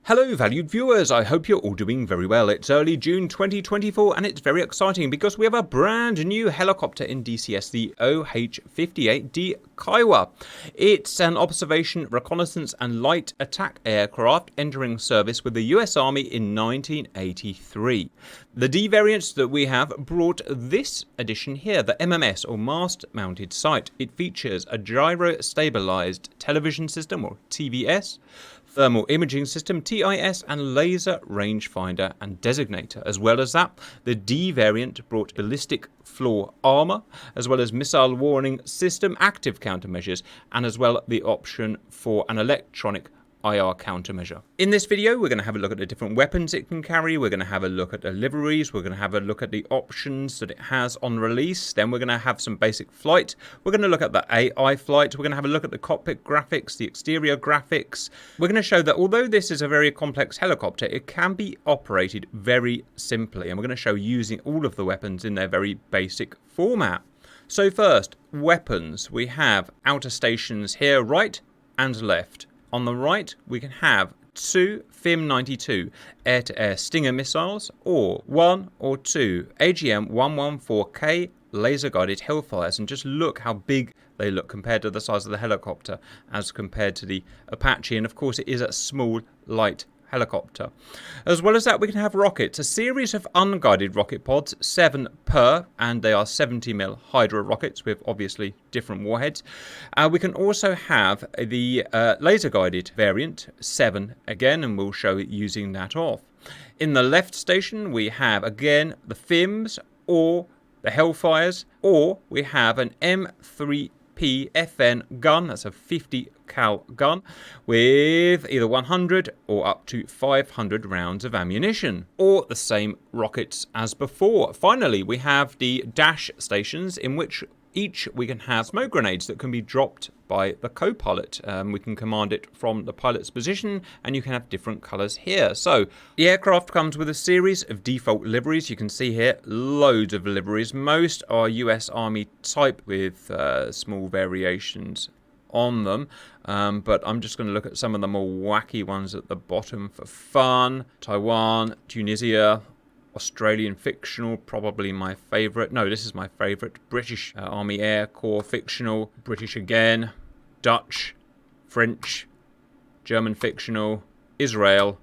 Hello valued viewers, I hope you're all doing very well. It's early June 2024 and it's very exciting because we have a brand new helicopter in DCS, the OH-58D Kiowa. It's an observation, reconnaissance and light attack aircraft entering service with the US Army in 1983. The D variant that we have brought this edition here, the MMS or Mast Mounted Sight. It features a gyro stabilized television system or TVS, thermal imaging system TIS and laser rangefinder and designator. As well as that, the D variant brought ballistic floor armor, as well as missile warning system, active countermeasures, and as well the option for an electronic IR countermeasure. In this video, we're going to have a look at the different weapons it can carry. We're going to have a look at the liveries. We're going to have a look at the options that it has on release. Then we're going to have some basic flight. We're going to look at the AI flight. We're going to have a look at the cockpit graphics, the exterior graphics. We're going to show that although this is a very complex helicopter, it can be operated very simply. And we're going to show using all of the weapons in their very basic format. So first, weapons. We have outer stations here, right and left. On the right, we can have two FIM-92 air-to-air Stinger missiles, or one or two AGM-114K laser-guided Hellfires. And just look how big they look compared to the size of the helicopter as compared to the Apache. And of course, it is a small, light helicopter. As well as that, we can have rockets, a series of unguided rocket pods, 7 per, and they are 70mm Hydra rockets with obviously different warheads. We can also have the laser guided variant, 7 again, and we'll show it using that off. In the left station, we have again the FIMs or the Hellfires, or we have an M3 FN gun, that's a 50 cal gun with either 100 or up to 500 rounds of ammunition, or the same rockets as before. Finally, we have the dash stations, in which each we can have smoke grenades that can be dropped by the co-pilot. We can command it from the pilot's position, and you can have different colors here. So the aircraft comes with a series of default liveries. You can see here loads of liveries. Most are US Army type with small variations on them, but I'm just going to look at some of the more wacky ones at the bottom for fun. Taiwan, Tunisia, Australian fictional, probably my favourite. No, this is my favourite. British Army Air Corps fictional. British again. Dutch. French. German fictional. Israel.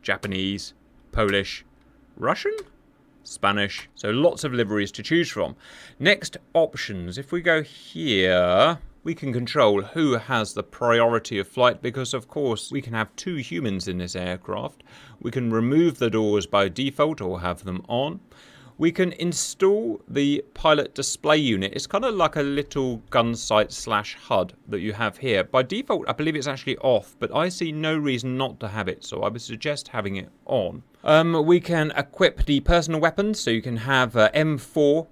Japanese. Polish. Russian? Spanish. So lots of liveries to choose from. Next, options. If we go here, we can control who has the priority of flight, because of course we can have 2 humans in this aircraft. We can remove the doors by default or have them on. We can install the pilot display unit. It's kind of like a little gun sight / HUD that you have here. By default, I believe it's actually off, but I see no reason not to have it, so I would suggest having it on. We can equip the personal weapons, so you can have M4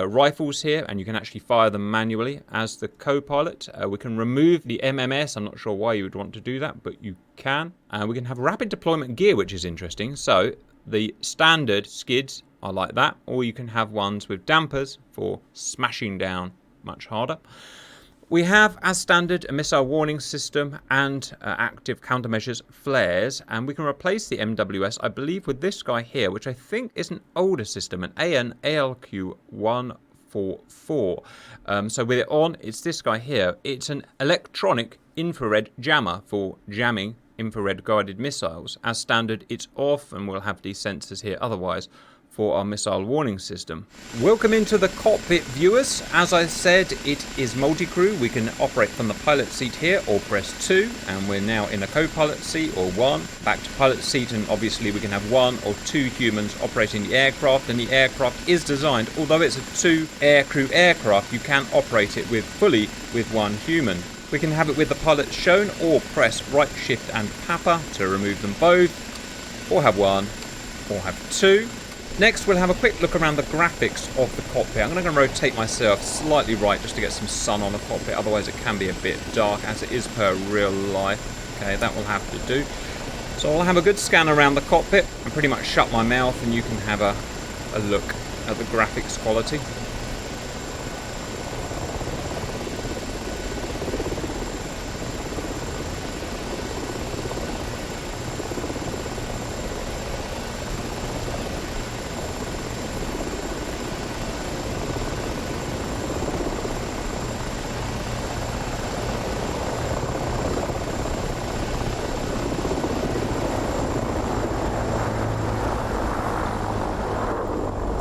rifles here, and you can actually fire them manually as the co-pilot. We can remove the MMS. I'm not sure why you would want to do that, but you can. We can have rapid deployment gear, which is interesting. So the standard skids are like that, or you can have ones with dampers for smashing down much harder. We have, as standard, a missile warning system and active countermeasures flares, and we can replace the MWS, I believe, with this guy here, which I think is an older system, an AN ALQ 144. So with it on, it's this guy here. It's an electronic infrared jammer for jamming infrared guided missiles. As standard, it's off, and we'll have these sensors here otherwise for our missile warning system. Welcome into the cockpit, viewers. As I said, it is multi-crew. We can operate from the pilot seat here or press 2, and we're now in a co-pilot seat, or 1, back to pilot seat, and obviously we can have 1 or 2 humans operating the aircraft. And the aircraft is designed, although it's a 2 aircrew aircraft, you can operate it fully with 1 human. We can have it with the pilot shown, or press right shift and papa to remove them both, or have 1 or have 2. Next, we'll have a quick look around the graphics of the cockpit. I'm going to rotate myself slightly right just to get some sun on the cockpit, otherwise it can be a bit dark, as it is per real life. Okay, that will have to do. So I'll have a good scan around the cockpit and pretty much shut my mouth, and you can have a look at the graphics quality.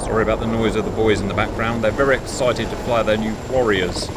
Sorry about the noise of the boys in the background. They're very excited to fly their new Warriors.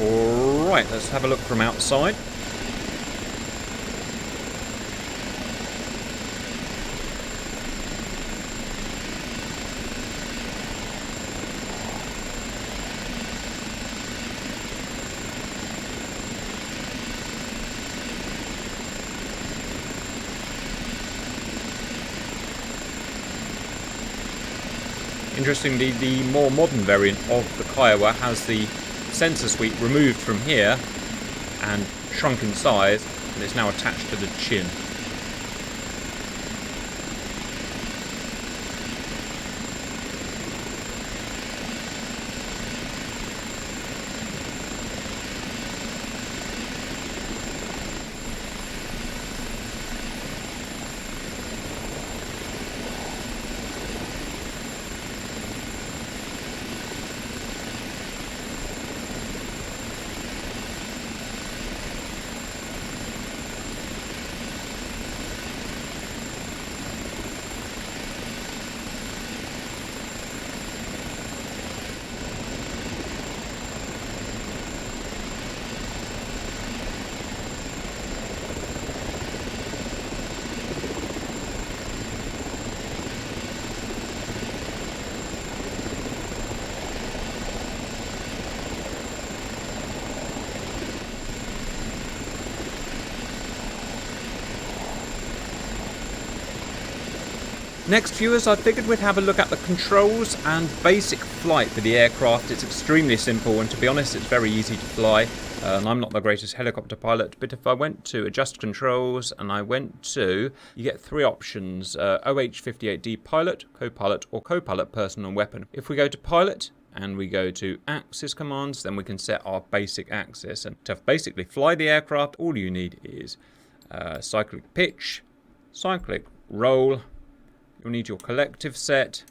Alright, let's have a look from outside. Interestingly, the more modern variant of the Kiowa has the sensor suite removed from here and shrunk in size, and it's now attached to the chin. Next, viewers, I figured we'd have a look at the controls and basic flight for the aircraft. It's extremely simple, and to be honest, it's very easy to fly. And I'm not the greatest helicopter pilot, but if I went to adjust controls and I went to, you get three options, OH-58D pilot, co-pilot, or co-pilot person and weapon. If we go to pilot and we go to axis commands, then we can set our basic axis. And to basically fly the aircraft, all you need is cyclic pitch, cyclic roll. You'll need your collective set,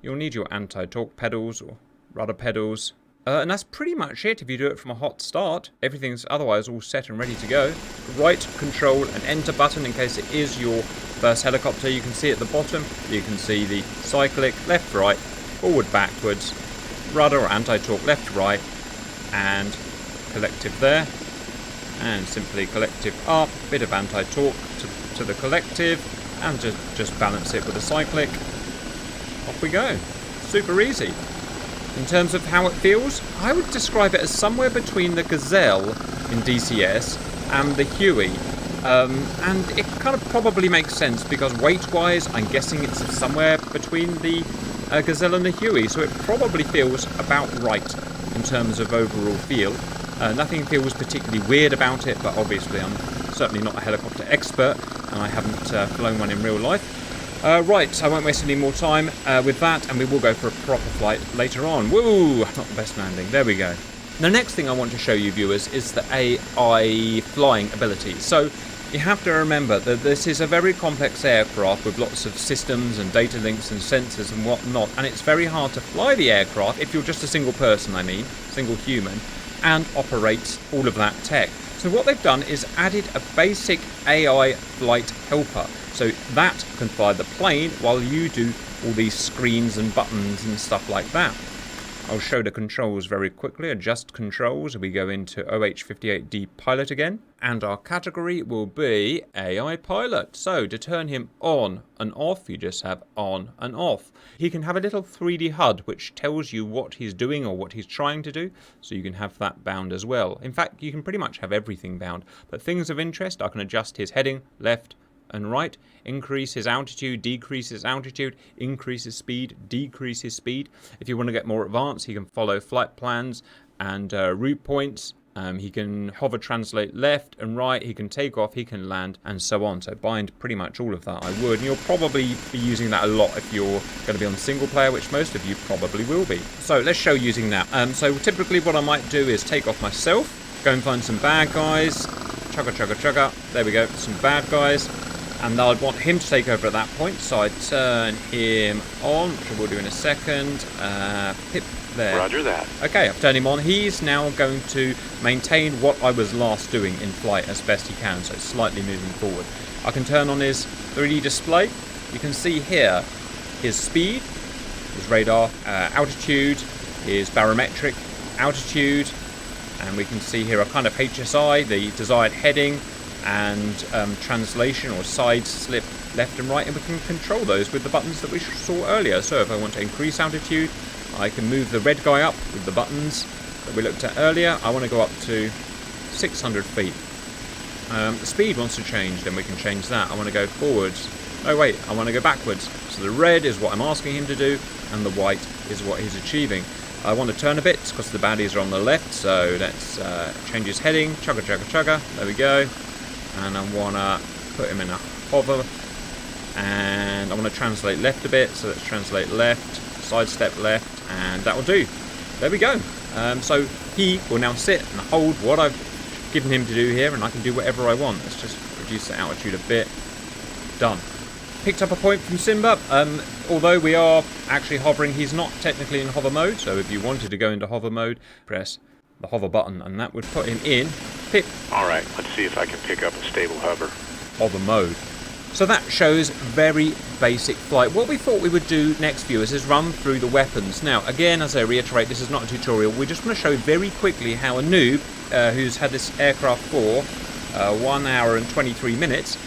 you'll need your anti-torque pedals or rudder pedals, and that's pretty much it if you do it from a hot start. Everything's otherwise all set and ready to go. Right control and enter button in case it is your first helicopter. You can see at the bottom, you can see the cyclic, left, right, forward, backwards, rudder or anti-torque, left, right, and collective there. And simply collective up, bit of anti-torque to the collective, and just balance it with a cyclic. Off we go. Super easy. In terms of how it feels, I would describe it as somewhere between the Gazelle in DCS and the Huey. And it kind of probably makes sense because weight-wise, I'm guessing it's somewhere between the Gazelle and the Huey, so it probably feels about right in terms of overall feel. Nothing feels particularly weird about it, but obviously I'm certainly not a helicopter expert, and I haven't flown one in real life. Right, I won't waste any more time with that, and we will go for a proper flight later on. Woo! Not the best landing. There we go. The next thing I want to show you, viewers, is the AI flying ability. So you have to remember that this is a very complex aircraft with lots of systems and data links and sensors and whatnot, and it's very hard to fly the aircraft if you're just a single person, single human, and operate all of that tech. So what they've done is added a basic AI flight helper. So that can fly the plane while you do all these screens and buttons and stuff like that. I'll show the controls very quickly. Adjust controls. We go into OH-58D pilot again. And our category will be AI pilot. So to turn him on and off, you just have on and off. He can have a little 3D HUD which tells you what he's doing or what he's trying to do. So you can have that bound as well. In fact, you can pretty much have everything bound. But things of interest, I can adjust his heading, left and right, increase his altitude, decrease his altitude, increase his speed, decrease his speed. If you want to get more advanced, you can follow flight plans and route points. He can hover translate left and right, he can take off, he can land, and so on. So bind pretty much all of that I would. And you'll probably be using that a lot if you're going to be on single player, which most of you probably will be. So let's show using that. So typically what I might do is take off myself, go and find some bad guys, chugga chugga chugga, there we go, some bad guys. And I'd want him to take over at that point, so I turn him on, which I will do in a second. Pip there. Roger that. Okay, I've turned him on. He's now going to maintain what I was last doing in flight as best he can, so slightly moving forward. I can turn on his 3D display. You can see here his speed, his radar, altitude, his barometric altitude, and we can see here a kind of HSI, the desired heading, and translation or side slip left and right, and we can control those with the buttons that we saw earlier. So if I want to increase altitude, I can move the red guy up with the buttons that we looked at earlier. I want to go up to 600 feet. The speed wants to change, then we can change that. I want to go forwards. Oh wait, I want to go backwards. So the red is what I'm asking him to do, and the white is what he's achieving. I want to turn a bit because the baddies are on the left, so let's change his heading. Chugga chugga chugga, there we go. And I want to put him in a hover, and I want to translate left a bit, so let's translate left, sidestep left, and that will do. There we go. So he will now sit and hold what I've given him to do here, and I can do whatever I want. Let's just reduce the altitude a bit. Done. Picked up a point from Simba. Although we are actually hovering, he's not technically in hover mode, so if you wanted to go into hover mode, press the hover button, and that would put him in pip. Alright, let's see if I can pick up a stable hover. Hover mode. So that shows very basic flight. What we thought we would do next, viewers, is run through the weapons. Now, again, as I reiterate, this is not a tutorial. We just want to show very quickly how a noob who's had this aircraft for 1 hour and 23 minutes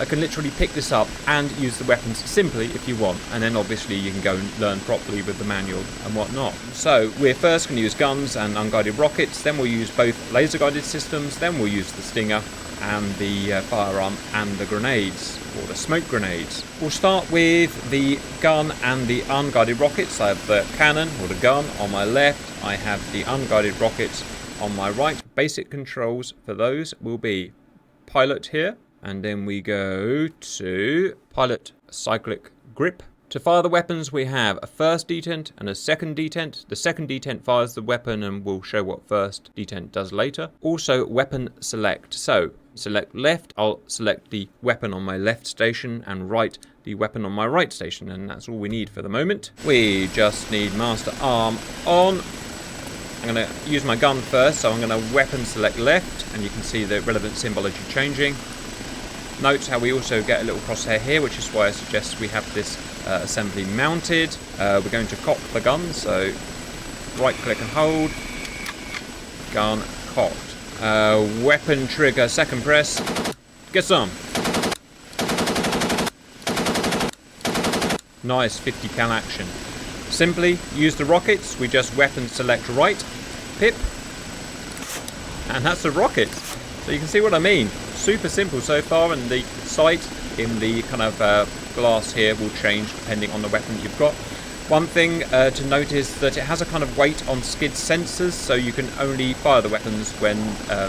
can literally pick this up and use the weapons simply if you want, and then obviously you can go and learn properly with the manual and whatnot. So we're first going to use guns and unguided rockets, then we'll use both laser guided systems, then we'll use the Stinger and the firearm and the grenades, or the smoke grenades. We'll start with the gun and the unguided rockets. I have the cannon or the gun on my left, I have the unguided rockets on my right. Basic controls for those will be pilot here, and then we go to pilot cyclic grip. To fire the weapons, we have a first detent and a second detent. The second detent fires the weapon, and we'll show what first detent does later. Also, weapon select. So, select left, I'll select the weapon on my left station, and right, the weapon on my right station, and that's all we need for the moment. We just need master arm on. I'm going to use my gun first, so I'm going to weapon select left, and you can see the relevant symbology changing. Note how we also get a little crosshair here, which is why I suggest we have this assembly mounted. We're going to cock the gun, so right click and hold, gun cocked. Weapon trigger, second press, get some. Nice 50 cal action. Simply use the rockets, we just weapon select right, pip, and that's the rockets. So you can see what I mean. Super simple so far, and the sight in the kind of glass here will change depending on the weapon you've got. One thing to note is that it has a kind of weight on skid sensors, so you can only fire the weapons when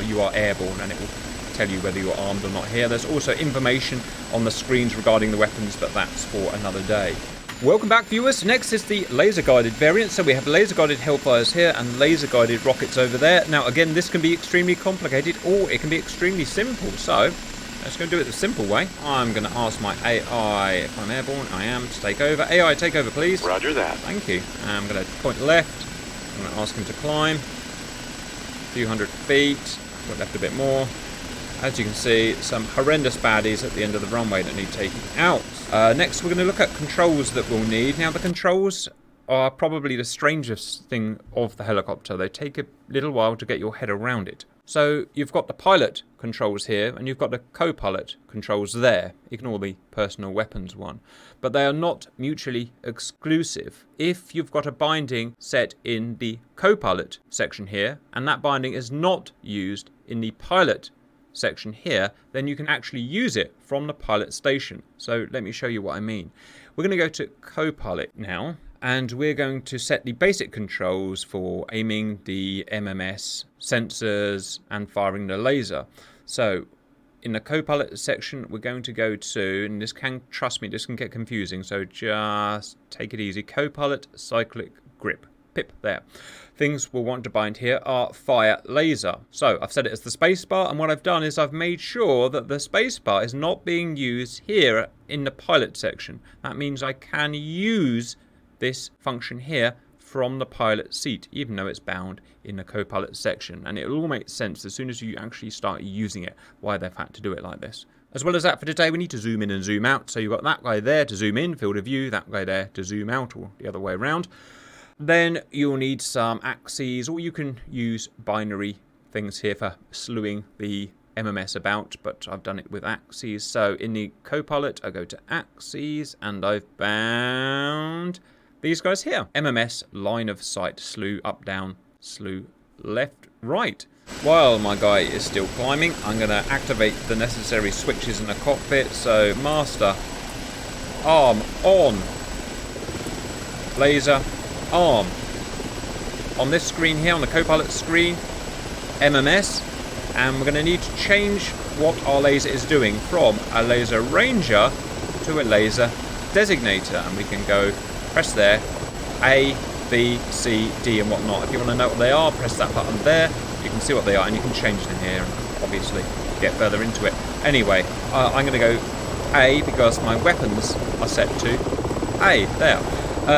you are airborne, and it will tell you whether you're armed or not here. There's also information on the screens regarding the weapons, but that's for another day. Welcome back, viewers. Next is the laser-guided variant. So we have laser-guided Hellfires here and laser-guided rockets over there. Now, again, this can be extremely complicated, or it can be extremely simple. So let's go do it the simple way. I'm going to ask my AI if I'm airborne. I am, to take over. AI, take over, please. Roger that. Thank you. I'm going to point left. I'm going to ask him to climb a few hundred feet. Go left a bit more. As you can see, some horrendous baddies at the end of the runway that need taking out. Next, we're going to look at controls that we'll need. Now, the controls are probably the strangest thing of the helicopter. They take a little while to get your head around it. So, you've got the pilot controls here, and you've got the co-pilot controls there. Ignore the personal weapons one. But they are not mutually exclusive. If you've got a binding set in the co-pilot section here, and that binding is not used in the pilot section here, then you can actually use it from the pilot station. So let me show you what I mean. We're going to go to co-pilot now, And we're going to set the basic controls for aiming the MMS, sensors, and firing the laser. So in the Copilot section, we're going to go to, and this can, trust me, this can get confusing, so just take it easy. Copilot cyclic grip. Pip, there. Things we'll want to bind here are fire laser. So I've set it as the spacebar, and what I've done is I've made sure that the spacebar is not being used here in the pilot section. That means I can use this function here from the pilot seat, even though it's bound in the Copilot section. And it'll all make sense as soon as you actually start using it, why they've had to do it like this. As well as that, for today, we need to zoom in and zoom out. So you've got that guy there to zoom in, field of view, that guy there to zoom out, or the other way around. Then you'll need some axes, or you can use binary things here for slewing the MMS about, but I've done it with axes. So in the Copilot, I go to axes, and I've bound these guys here. MMS, line of sight, slew up, down, slew left, right. While my guy is still climbing, I'm going to activate the necessary switches in the cockpit. So master, arm on, laser, arm. On this screen here, on the Copilot screen, MMS, and we're going to need to change what our laser is doing from a laser ranger to a laser designator, and we can go press there, A, B, C, D and whatnot. If you want to know what they are, press that button there. You can see what they are, and you can change them here and obviously get further into it. Anyway, I'm going to go A because my weapons are set to A, there.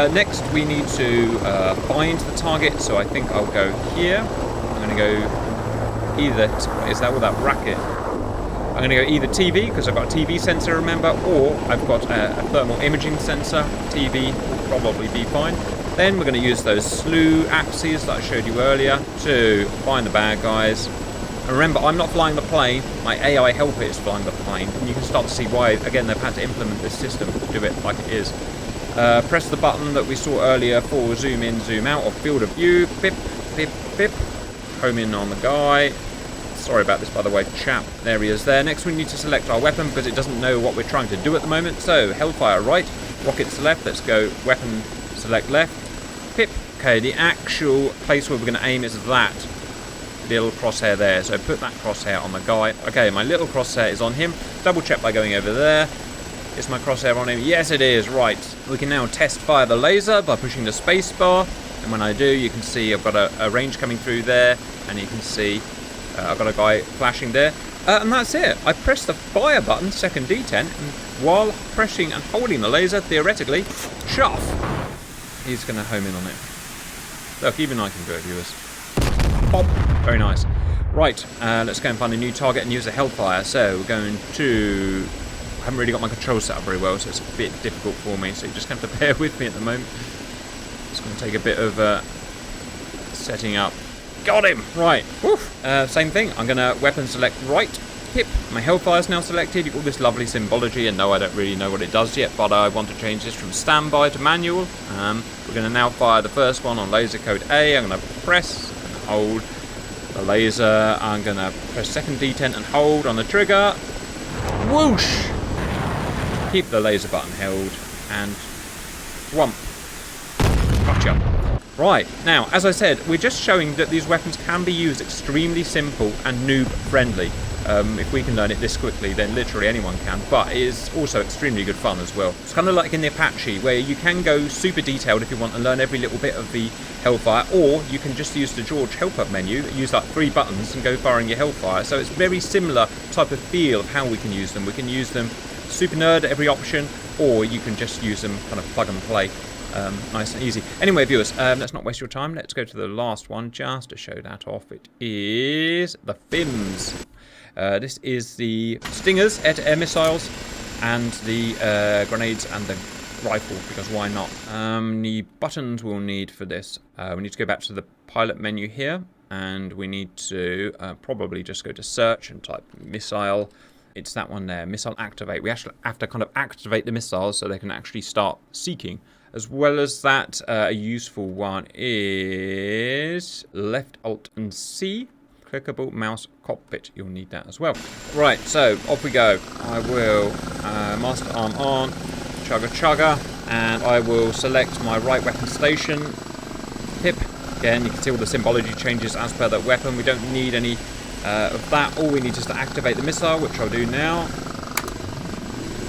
Next, we need to bind the target, so I think I'll go here. I'm going to go either, what is that with that bracket? I'm going to go either TV, because I've got a TV sensor, remember, or I've got a thermal imaging sensor. TV will probably be fine. Then we're going to use those slew axes that I showed you earlier to find the bad guys. And remember, I'm not flying the plane, my AI helper is flying the plane, and you can start to see why, again, they've had to implement this system to do it like it is. Press the button that we saw earlier for zoom in, zoom out, or field of view. Pip, pip, pip. Home in on the guy. Sorry about this, by the way, chap. There he is there. Next, we need to select our weapon because it doesn't know what we're trying to do at the moment. So, Hellfire right, rockets left. Let's go weapon, select left. Pip. Okay, the actual place where we're going to aim is that little crosshair there. So, put that crosshair on the guy. Okay, my little crosshair is on him. Double check by going over there. Is my crosshair on him? Yes, it is. Right. We can now test fire the laser by pushing the space bar. And when I do, you can see I've got a range coming through there. And you can see I've got a guy flashing there. And that's it. I press the fire button, second D10. And while pressing and holding the laser, theoretically, chuff, he's going to home in on it. Look, even I can do it, viewers. Pop. Very nice. Right. Let's go and find a new target and use the Hellfire. So we're going to... I haven't really got my controls set up very well, so it's a bit difficult for me, so you just have to bear with me at the moment. It's going to take a bit of setting up. Got him! Right. Same thing. I'm going to weapon select right. Pip. My Hellfire's now selected. You've got all this lovely symbology, and no, I don't really know what it does yet, but I want to change this from standby to manual. We're going to now fire the first one on laser code A. I'm going to press and hold the laser. I'm going to press second D10 and hold on the trigger. Whoosh! Keep the laser button held, and whomp. Gotcha. Right, now, as I said, we're just showing that these weapons can be used extremely simple and noob-friendly. If we can learn it this quickly, then literally anyone can, but it is also extremely good fun as well. It's kind of like in the Apache, where you can go super detailed if you want and learn every little bit of the Hellfire, or you can just use the George help up menu, use like 3 buttons and go firing your Hellfire. So it's very similar type of feel of how we can use them. We can use them super nerd at every option, or you can just use them kind of plug and play. Nice and easy. Anyway, viewers, let's not waste your time. Let's go to the last one just to show that off. It is the FIMS. This is the Stingers, air-to-air missiles, and the grenades and the rifle, because why not? The buttons we'll need for this. We need to go back to the pilot menu here, and we need to probably just go to search and type missile. It's that one there, missile activate. We actually have to kind of activate the missiles so they can actually start seeking. As well as that, a useful one is left Alt and C. Clickable mouse cockpit. You'll need that as well. Right, so off we go. I will master arm on. Chugga chugga. And I will select my right weapon station. Pip. Again, you can see all the symbology changes as per that weapon. We don't need any of that. All we need is to activate the missile, which I'll do now.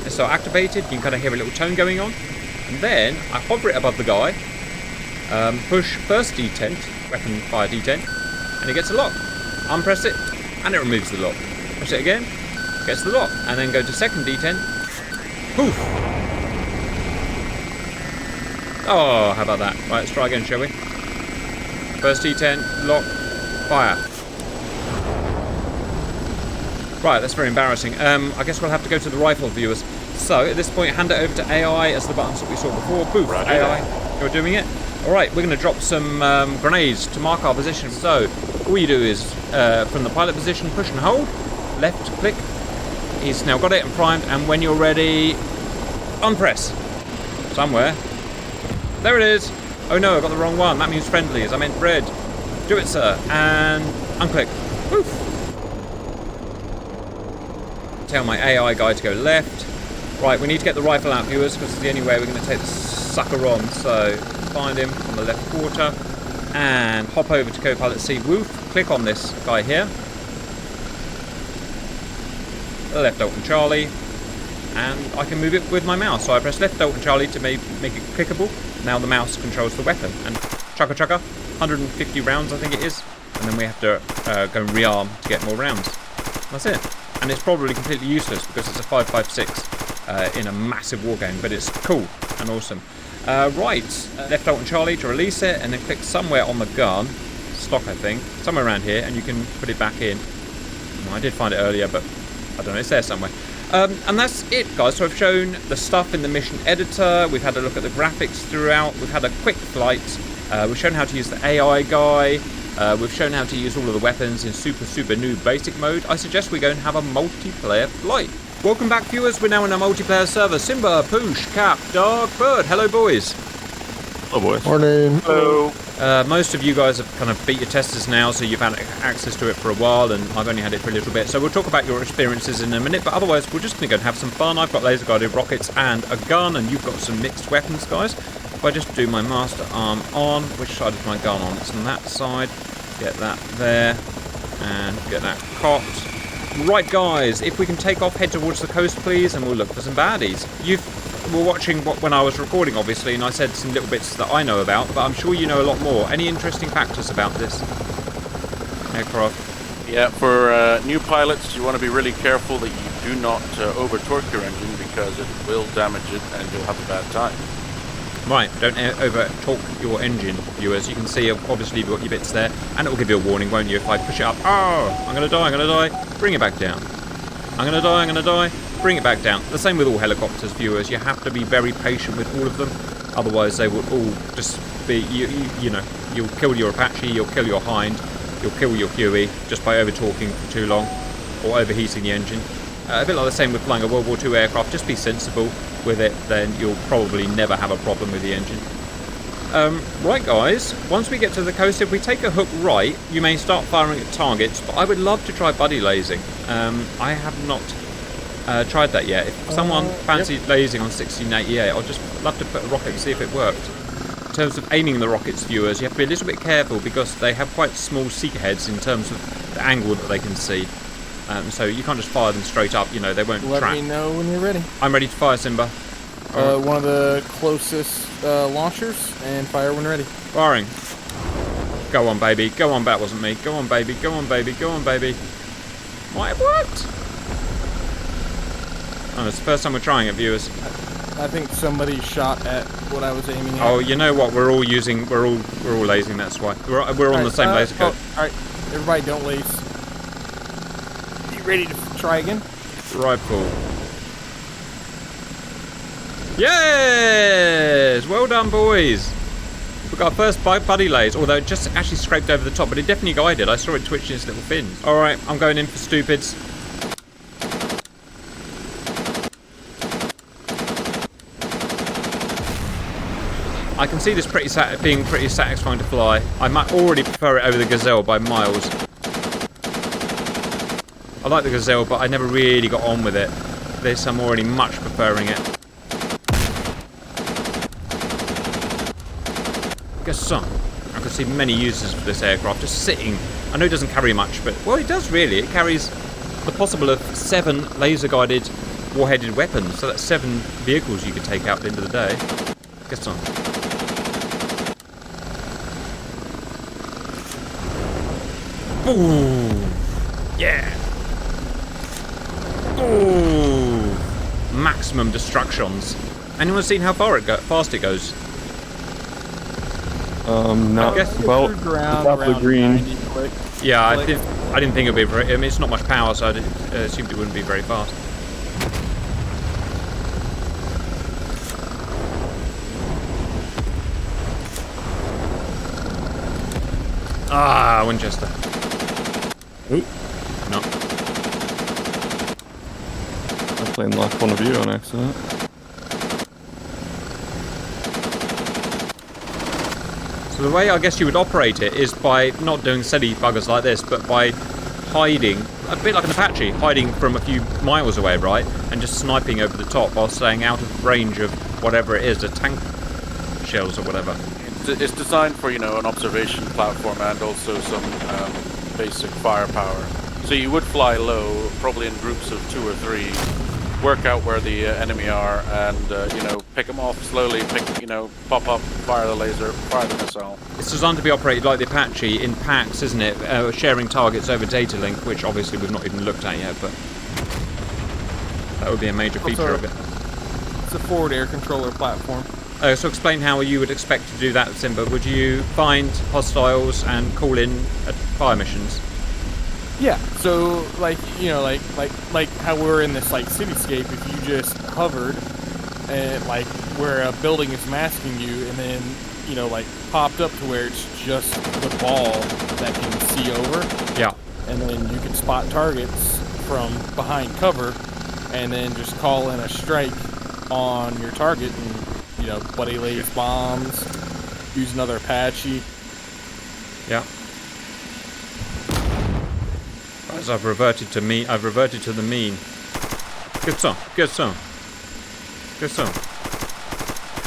Missile activated. You can kind of hear a little tone going on. And then I hover it above the guy. Push first detent, weapon fire detent, and it gets a lock. Unpress it, and it removes the lock. Press it again, gets the lock. And then go to second detent. Poof! Oh, how about that? Right, let's try again, shall we? First detent, lock, fire. Right, that's very embarrassing. I guess we'll have to go to the rifle, viewers. So, at this point, hand it over to AI as the buttons that we saw before. Poof, Roger AI, that. you're doing it. Alright, we're going to drop some grenades to mark our position. So, all you do is, from the pilot position, push and hold. Left click. He's now got it and primed. And when you're ready, unpress. Somewhere. There it is. Oh no, I got the wrong one. That means friendlies. I meant red. Do it, sir. And unclick. Poof. Tell my AI guy to go left. Right, we need to get the rifle out, viewers, because it's the only way we're going to take the sucker on. So, find him on the left quarter. And hop over to Copilot C. Woof. Click on this guy here. Left Alt and Charlie. And I can move it with my mouse. So I press left Alt and Charlie to make it clickable. Now the mouse controls the weapon. And chugga chugga, 150 rounds I think it is. And then we have to go and rearm to get more rounds. That's it. And it's probably completely useless because it's a 5.56 in a massive war game. But it's cool and awesome. Right, left Alt and Charlie to release it. And then click somewhere on the gun. Stock I think. Somewhere around here. And you can put it back in. Well, I did find it earlier but I don't know, it's there somewhere. And that's it, guys. So I've shown the stuff in the mission editor. We've had a look at the graphics throughout. We've had a quick flight. We've shown how to use the AI guy. We've shown how to use all of the weapons in super new basic mode. I suggest we go and have a multiplayer flight. Welcome back, viewers. We're now in a multiplayer server. Simba, Poosh, Cap, Dark, Bird. Hello, boys. Hello, boys. Morning. Hello. Most of you guys have kind of beat your testers now, so you've had access to it for a while, and I've only had it for a little bit. So we'll talk about your experiences in a minute, but otherwise we're just going to go and have some fun. I've got laser guided rockets and a gun, and you've got some mixed weapons, guys. If I just do my master arm on, which side is my gun on? It's on that side. Get that there, and get that cocked. Right, guys, if we can take off, head towards the coast, please, and we'll look for some baddies. You were watching when I was recording, obviously, and I said some little bits that I know about, but I'm sure you know a lot more. Any interesting factors about this aircraft? Yeah, for new pilots, you want to be really careful that you do not over-torque your engine because it will damage it and you'll have a bad time. Right, don't over-torque your engine, viewers. You can see, obviously, you've got your bits there, and it will give you a warning, won't you, if I push it up. Oh, I'm going to die. Bring it back down. I'm going to die. Bring it back down. The same with all helicopters, viewers. You have to be very patient with all of them. Otherwise, they will all just be, you know, you'll kill your Apache, you'll kill your Hind, you'll kill your Huey just by over-torquing for too long or overheating the engine. A bit like the same with flying a World War II aircraft. Just be sensible with it, then you'll probably never have a problem with the engine. Right, guys, once we get to the coast, if we take a hook right, you may start firing at targets, but I would love to try buddy lasing. I have not tried that yet. If someone fancied lasing on 1688, I'd just love to put a rocket and see if it worked. In terms of aiming the rockets, viewers, you have to be a little bit careful because they have quite small seeker heads in terms of the angle that they can see. So you can't just fire them straight up, you know, they won't track. Let me know when you're ready. I'm ready to fire, Simba. One of the closest launchers, and fire when ready. Firing. Go on, baby. Go on, that wasn't me. Go on, baby. Go on, baby. Go on, baby. Might have worked. Oh, it's the first time we're trying it, viewers. I think somebody shot at what I was aiming at. Oh, you know what? We're all lasing. That's why we're on the same laser code. All right, everybody, don't laze. You ready to try again? Rifle. Yes! Well done, boys. We got our first buddy laze, although it just actually scraped over the top, but it definitely guided. I saw it twitching its little fins. All right, I'm going in for stupids. I can see this being pretty satisfying to fly. I might already prefer it over the Gazelle by miles. I like the Gazelle, but I never really got on with it. This, I'm already much preferring it. Guess so. I could see many uses for this aircraft just sitting. I know it doesn't carry much, but, well, it does really. It carries the possible of 7 laser-guided warheaded weapons. So that's 7 vehicles you could take out at the end of the day. Guess so. Ooh. Yeah. Ooh. Maximum destructions. Anyone seen how fast it goes? No. I guess Well, top of the green. Yeah, I didn't think it'd be very. I mean, it's not much power, so I assumed it wouldn't be very fast. Ah, Winchester. Oop. No. I played lock one of you on accident. So the way I guess you would operate it is by not doing silly buggers like this, but by hiding, a bit like an Apache, hiding from a few miles away, right? And just sniping over the top while staying out of range of whatever it is, the tank shells or whatever. It's designed for, you know, an observation platform and also some basic firepower. So you would fly low, probably in groups of 2 or 3, work out where the enemy are, and you know, pick them off slowly. Pop up, fire the laser, fire the missile. It's designed to be operated like the Apache in packs, isn't it? Sharing targets over data link, which obviously we've not even looked at yet, but that would be a major feature of it. It's a forward air controller platform. So explain how you would expect to do that, Simba. Would you find hostiles and call in fire missions? Yeah, so like how we're in this like cityscape, if you just hovered and like where a building is masking you, and then popped up to where it's just the ball that can see over. Yeah. And then you can spot targets from behind cover, and then just call in a strike on your target, and buddy lays bombs, use another Apache. Yeah. As I've reverted to the mean. Good song.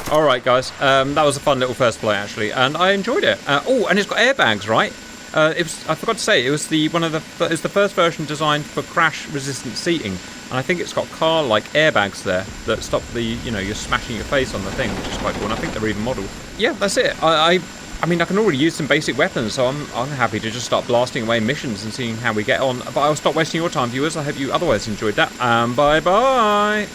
Alright guys, that was a fun little first play actually, and I enjoyed it. Oh, and it's got airbags, right? I forgot to say, it's the first version designed for crash resistant seating, and I think it's got car-like airbags there that stop you're smashing your face on the thing, which is quite cool, and I think they're even modelled. Yeah, that's it. I mean, I can already use some basic weapons, so I'm happy to just start blasting away missions and seeing how we get on. But I'll stop wasting your time, viewers. I hope you otherwise enjoyed that. Bye-bye.